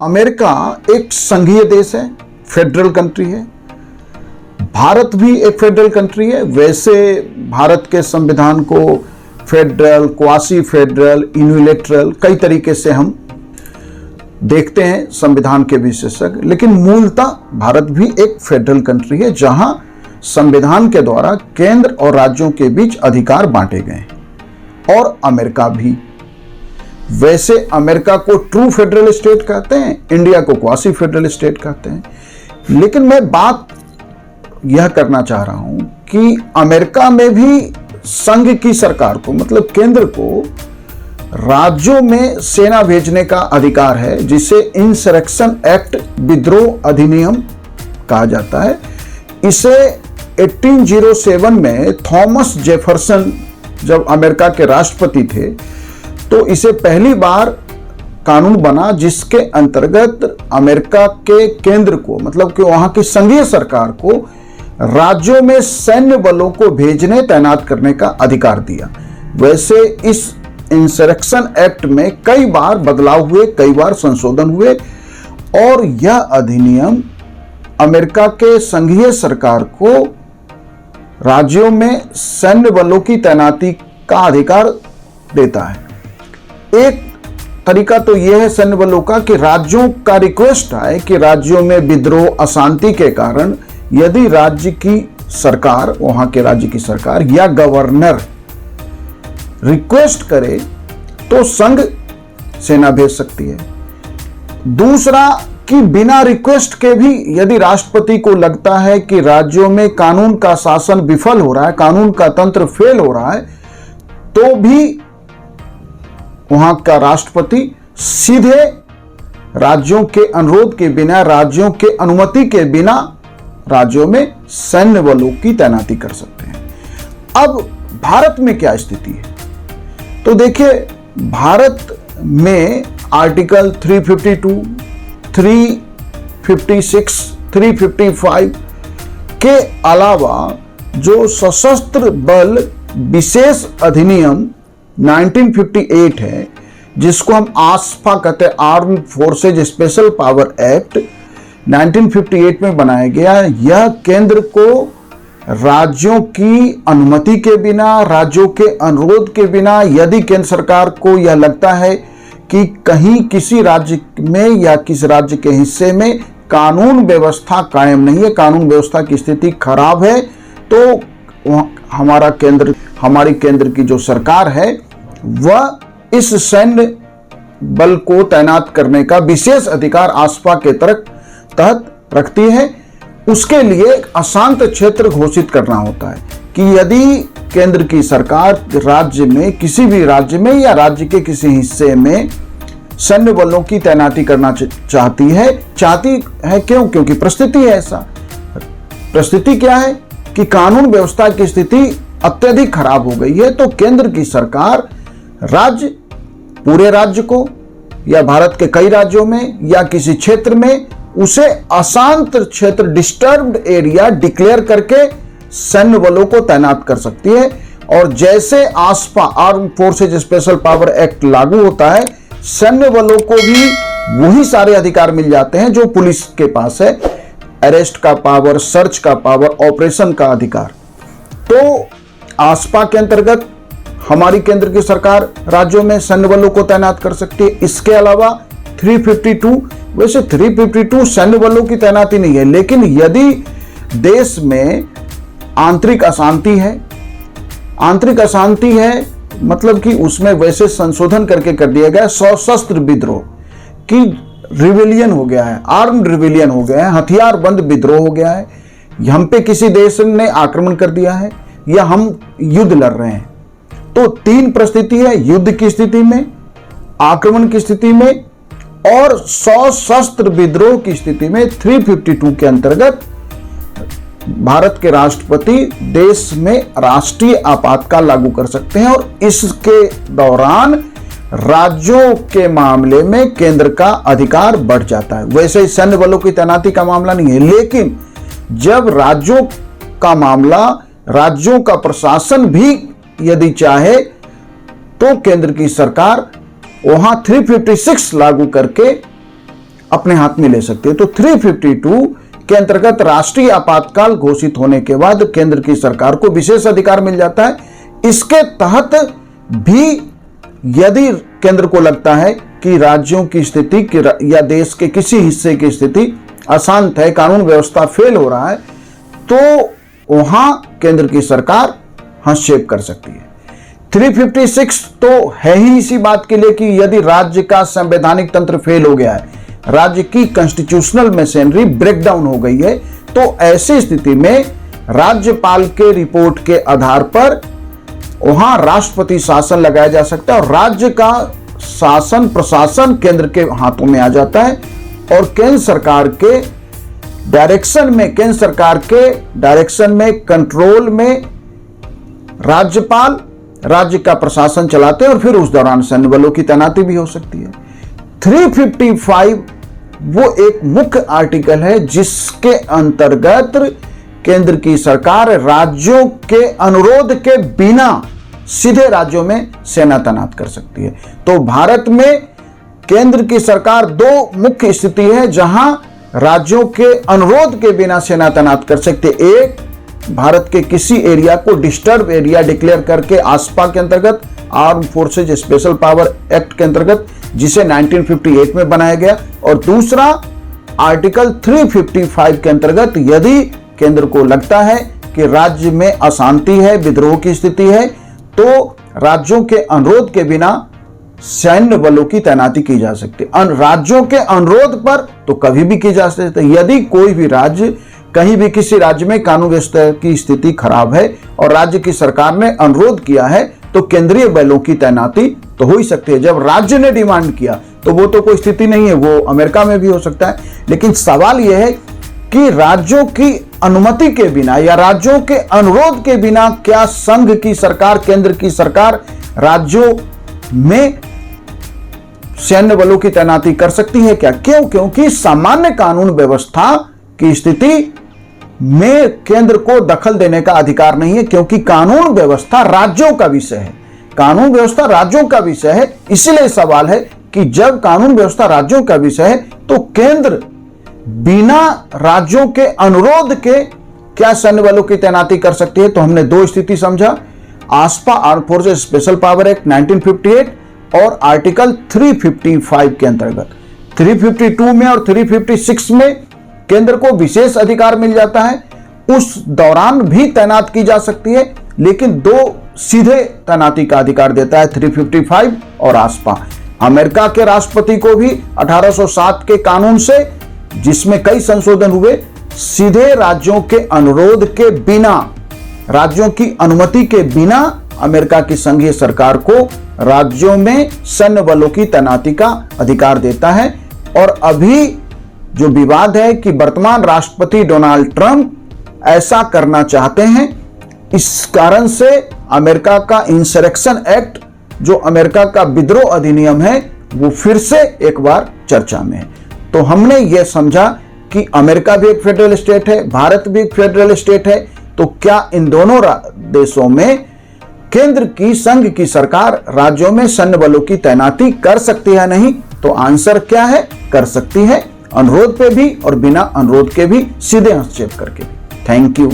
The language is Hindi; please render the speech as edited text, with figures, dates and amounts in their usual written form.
अमेरिका एक संघीय देश है, फेडरल कंट्री है। भारत भी एक फेडरल कंट्री है। वैसे भारत के संविधान को फेडरल, क्वासी फेडरल, यूनिलैटरल कई तरीके से हम देखते हैं संविधान के विशेषज्ञ, लेकिन मूलतः भारत भी एक फेडरल कंट्री है जहां संविधान के द्वारा केंद्र और राज्यों के बीच अधिकार बांटे गए हैं। और अमेरिका भी। वैसे अमेरिका को ट्रू फेडरल स्टेट कहते हैं, इंडिया को क्वासी फेडरल स्टेट कहते हैं। लेकिन मैं बात यह करना चाह रहा हूं कि अमेरिका में भी संघ की सरकार को, मतलब केंद्र को, राज्यों में सेना भेजने का अधिकार है, जिसे इंसरेक्शन एक्ट, विद्रोह अधिनियम कहा जाता है। इसे 1807 में थॉमस जेफरसन जब अमेरिका के राष्ट्रपति थे तो इसे पहली बार कानून बना, जिसके अंतर्गत अमेरिका के केंद्र को, मतलब कि वहां की संघीय सरकार को राज्यों में सैन्य बलों को भेजने, तैनात करने का अधिकार दिया। वैसे इस इंसरेक्शन एक्ट में कई बार बदलाव हुए, कई बार संशोधन हुए और यह अधिनियम अमेरिका के संघीय सरकार को राज्यों में सैन्य बलों की तैनाती का अधिकार देता है। एक तरीका तो यह है सैन्य बलों का कि राज्यों का रिक्वेस्ट आए कि राज्यों में विद्रोह, अशांति के कारण यदि राज्य की सरकार, वहां के राज्य की सरकार या गवर्नर रिक्वेस्ट करे तो संघ सेना भेज सकती है। दूसरा कि बिना रिक्वेस्ट के भी यदि राष्ट्रपति को लगता है कि राज्यों में कानून का शासन विफल हो रहा है, कानून का तंत्र फेल हो रहा है, तो भी वहां का राष्ट्रपति सीधे राज्यों के अनुरोध के बिना, राज्यों के अनुमति के बिना राज्यों में सैन्य बलों की तैनाती कर सकते हैं। अब भारत में क्या स्थिति है? तो देखिए, भारत में आर्टिकल 352, 356, 355 के अलावा जो सशस्त्र बल विशेष अधिनियम 1958 है, जिसको हम आस्फा कहते हैं, armed forces special power act 1958 में बनाया गया। यह केंद्र को राज्यों की अनुमति के बिना, राज्यों के अनुरोध के बिना, यदि केंद्र सरकार को यह लगता है कि कहीं किसी राज्य में या किसी राज्य के हिस्से में कानून व्यवस्था कायम नहीं है, कानून व्यवस्था की स्थिति खराब है, तो हमारी केंद्र की जो सरकार है वह इस सैन्य बल को तैनात करने का विशेष अधिकार आस्फा के तहत रखती है। उसके लिए अशांत क्षेत्र घोषित करना होता है कि यदि केंद्र की सरकार राज्य में, किसी भी राज्य में या राज्य के किसी हिस्से में सैन्य बलों की तैनाती करना चाहती है। क्यों? क्योंकि परिस्थिति है ऐसा। परिस्थिति क्या है कि कानून व्यवस्था की स्थिति अत्यधिक खराब हो गई है, तो केंद्र की सरकार पूरे राज्य को या भारत के कई राज्यों में या किसी क्षेत्र में उसे अशांत क्षेत्र, डिस्टर्ब्ड एरिया डिक्लेयर करके सैन्य बलों को तैनात कर सकती है। और जैसे AFSPA, arm forces special power act लागू होता है, सैन्य बलों को भी वही सारे अधिकार मिल जाते हैं जो पुलिस के पास है, अरेस्ट का पावर, सर्च का पावर, ऑपरेशन का अधिकार। तो आस्फा के अंतर्गत हमारी केंद्र की सरकार राज्यों में सैन्य बलों को तैनात कर सकती है। इसके अलावा 352, वैसे 352 सैन्य बलों की तैनाती नहीं है, लेकिन यदि देश में आंतरिक अशांति है, मतलब कि उसमें वैसे संशोधन करके कर दिया गया, सशस्त्र विद्रोह की रिविलियन हो गया है, आर्म्ड रिविलियन हो गया है, हथियारबंद विद्रोह हो गया है, हम पे किसी देश ने आक्रमण कर दिया है या हम युद्ध लड़ रहे हैं, तो तीन परिस्थिति है: युद्ध की स्थिति में, आक्रमण की स्थिति में और सशस्त्र विद्रोह की स्थिति में 352 के अंतर्गत भारत के राष्ट्रपति देश में राष्ट्रीय आपातकाल लागू कर सकते हैं और इसके दौरान राज्यों के मामले में केंद्र का अधिकार बढ़ जाता है। वैसे सैन्य बलों की तैनाती का मामला नहीं है, लेकिन जब राज्यों का मामला, राज्यों का प्रशासन भी यदि चाहे तो केंद्र की सरकार वहां 356 लागू करके अपने हाथ में ले सकती है। तो 352 के अंतर्गत राष्ट्रीय आपातकाल घोषित होने के बाद केंद्र की सरकार को विशेष अधिकार मिल जाता है। इसके तहत भी यदि केंद्र को लगता है कि राज्यों की स्थिति या देश के किसी हिस्से की स्थिति अशांत है, कानून व्यवस्था फेल हो रहा है, तो वहां केंद्र की सरकार हस्तक्षेप कर सकती है। 356 तो है ही इसी बात के लिए कि यदि राज्य का संवैधानिक तंत्र फेल हो गया है, राज्य की कॉन्स्टिट्यूशनल मशीनरी ब्रेकडाउन हो गई है, तो ऐसी स्थिति में राज्यपाल के रिपोर्ट के आधार पर वहां राष्ट्रपति शासन लगाया जा सकता है और राज्य का शासन प्रशासन केंद्र के हाथों में आ जाता है और केंद्र सरकार के डायरेक्शन में कंट्रोल में राज्यपाल राज्य का प्रशासन चलाते हैं और फिर उस दौरान सैन्य बलों की तैनाती भी हो सकती है। 355 वो एक मुख्य आर्टिकल है जिसके अंतर्गत केंद्र की सरकार राज्यों के अनुरोध के बिना सीधे राज्यों में सेना तैनात कर सकती है। तो भारत में केंद्र की सरकार दो मुख्य स्थिति है जहां राज्यों के अनुरोध के बिना सेना तैनात कर सकते। एक, भारत के किसी एरिया को डिस्टर्ब एरिया डिक्लेयर करके आसपा के अंतर्गत arm forces special power act के अंतर्गत जिसे 1958 में बनाया गया, और दूसरा आर्टिकल 355 के अंतर्गत यदि केंद्र को लगता है कि राज्य में अशांति है, विद्रोह की स्थिति है, तो राज्यों के अनुरोध के बिना सैन्य बलों की तैनाती की जा सकती है। राज्यों के अनुरोध पर तो कभी भी की जा सकती है। यदि कोई भी राज्य कहीं भी किसी राज्य में कानून व्यवस्था की स्थिति खराब है और राज्य की सरकार ने अनुरोध किया है तो केंद्रीय बलों की तैनाती तो हो ही सकती है। जब राज्य ने डिमांड किया तो वो तो कोई स्थिति नहीं है, वो अमेरिका में भी हो सकता है। लेकिन सवाल यह है कि राज्यों की अनुमति के बिना या राज्यों के अनुरोध के बिना क्या संघ की सरकार, केंद्र की सरकार राज्यों में सैन्य बलों की तैनाती कर सकती है क्या? क्यों? क्योंकि सामान्य कानून व्यवस्था की स्थिति में केंद्र को दखल देने का अधिकार नहीं है, क्योंकि कानून व्यवस्था राज्यों का विषय है। कानून व्यवस्था राज्यों का विषय है। इसलिए सवाल है कि जब कानून व्यवस्था राज्यों का विषय है तो केंद्र बिना राज्यों के अनुरोध के क्या सैन्य बलों की तैनाती कर सकती है। तो हमने दो स्थिति समझा, आसपा arm forces special power act 1958 और आर्टिकल 355 के अंतर्गत। 352 में और 356 में केंद्र को विशेष अधिकार मिल जाता है, उस दौरान भी तैनात की जा सकती है, लेकिन दो सीधे तैनाती का अधिकार देता है 355 और आसपा। अमेरिका के राष्ट्रपति को भी 1807 के कानून से, जिसमें कई संशोधन हुए, सीधे राज्यों के अनुरोध के बिना, राज्यों की अनुमति के बिना अमेरिका की संघीय सरकार को राज्यों में सैन्य बलों की तैनाती का अधिकार देता है। और अभी जो विवाद है कि वर्तमान राष्ट्रपति डोनाल्ड ट्रंप ऐसा करना चाहते हैं, इस कारण से अमेरिका का इंसरेक्शन एक्ट, जो अमेरिका का विद्रोह अधिनियम है, वो फिर से एक बार चर्चा में है। तो हमने ये समझा कि अमेरिका भी एक फेडरल स्टेट है, भारत भी एक फेडरल स्टेट है, तो क्या इन दोनों देशों में केंद्र की संघ की सरकार राज्यों में सैन्य बलों की तैनाती कर सकती है? नहीं। तो आंसर क्या है? कर सकती है, अनुरोध पे भी और बिना अनुरोध के भी, सीधे हस्तक्षेप करके भी। Thank you.